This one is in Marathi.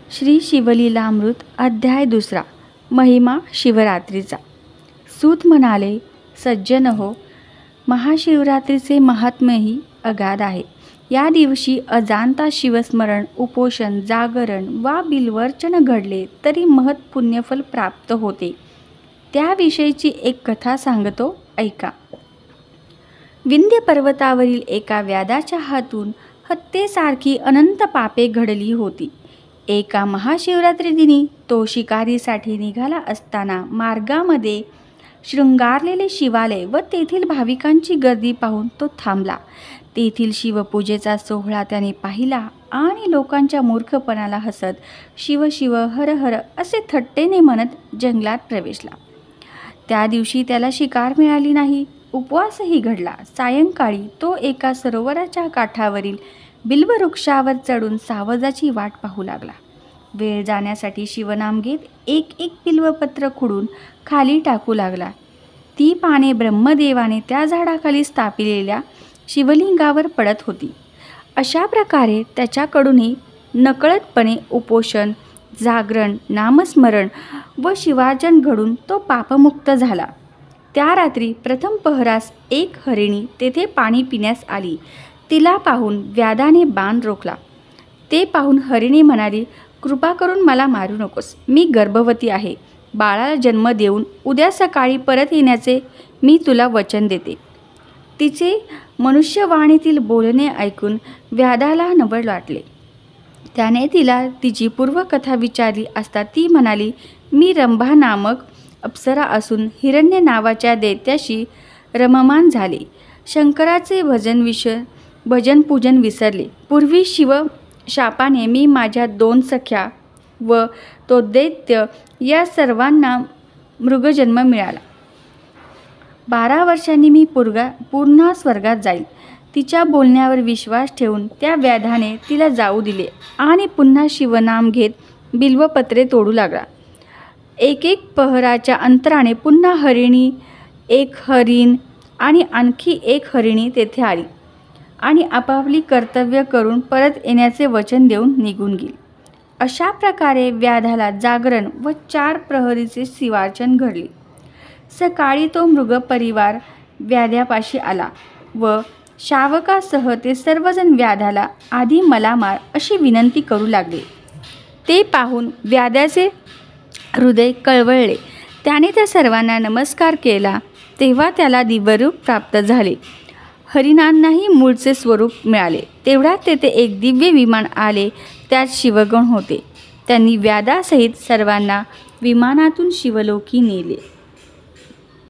श्री शिवलीलामृत अध्याय 2 महिमा शिवरात्रीचा। सूत म्हणाले, सज्जन हो, महाशिवरात्रीचे महात्म्यही अगाध आहे। या दिवशी अजांता शिवस्मरण, उपोषण, जागरण वा बिल्वर्चन घडले तरी महत् पुण्यफल प्राप्त होते। त्याविषयीची एक कथा सांगतो, ऐका। विंध्य पर्वतावरील एका व्याधाच्या हातून हत्येसारखी अनंत पापे घडली होती। एका महाशिवरात्री दिनी तो शिकारीसाठी निघाला असताना मार्गामध्ये शृंगारलेले शिवालय व तेथील भाविकांची गर्दी पाहून तो थांबला। तेथील शिवपूजेचा सोहळा त्याने पाहिला आणि लोकांच्या मूर्खपणाला हसत शिव शिव हर हर असे थट्टेने म्हणत जंगलात प्रवेशला। त्या दिवशी त्याला शिकार मिळाली नाही, उपवासही घडला। सायंकाळी तो एका सरोवराच्या काठावरील बिल्ववृक्षावर चढून सावजाची वाट पाहू लागला। वेळ जाण्यासाठी शिवनाम घेत एक एक बिल्वपत्र खुडून खाली टाकू लागला। ती पाने ब्रह्मदेवाने त्या झाडाखाली स्थापिलेल्या शिवलिंगावर पडत होती। अशा प्रकारे त्याच्याकडूनही नकळतपणे उपोषण, जागरण, नामस्मरण व शिवार्चन घडून तो पापमुक्त झाला। त्या रात्री प्रथम पहरास एक हरिणी तेथे पाणी पिण्यास आली। तिला पाहून व्याधाने बाण रोखला। ते पाहून हरिणी म्हणाली, कृपा करून मला मारू नकोस, मी गर्भवती आहे। बाळाला जन्म देऊन उद्या सकाळी परत येण्याचे मी तुला वचन देते। तिचे मनुष्यवाणीतील बोलणे ऐकून व्याधाला नवल वाटले। त्याने तिला तिची पूर्वकथा विचारली असता ती म्हणाली, मी रंभा नामक अप्सरा असून हिरण्य नावाच्या दैत्याशी रममाण झाले। शंकराचे भजन पूजन विसरले। पूर्वी शिव शापाने मी माझ्या 2 सख्या व तो दैत्य या सर्वांना मृगजन्म मिळाला। 12 वर्षांनी मी पुन्हा स्वर्गात जाईल। तिच्या बोलण्यावर विश्वास ठेवून त्या व्याधाने तिला जाऊ दिले आणि पुन्हा शिवनाम घेत बिल्वपत्रे तोडू लागला। एक एक पहराच्या अंतराने पुन्हा हरिणी, एक हरिण आणि आणखी एक हरिणी तेथे आली आणि आपापली कर्तव्य करून परत येण्याचे वचन देऊन निघून गेली। अशा प्रकारे व्याधाला जागरण व 4 प्रहरीचे शिवार्चन घडले। सकाळी तो मृगपरिवार व्याध्यापाशी आला व शावकासह ते सर्वजण व्याधाला आधी मला मार अशी विनंती करू लागले। ते पाहून व्याध्याचे हृदय कळवळले। त्याने त्या सर्वांना नमस्कार केला तेव्हा त्याला दिव्यरूप प्राप्त झाले। हरिणांनाही मूळचे स्वरूप मिळाले। तेवढ्यात तेथे एक दिव्य विमान आले, त्यात शिवगण होते। त्यांनी व्याधासहित सर्वांना विमानातून शिवलोकी नेले।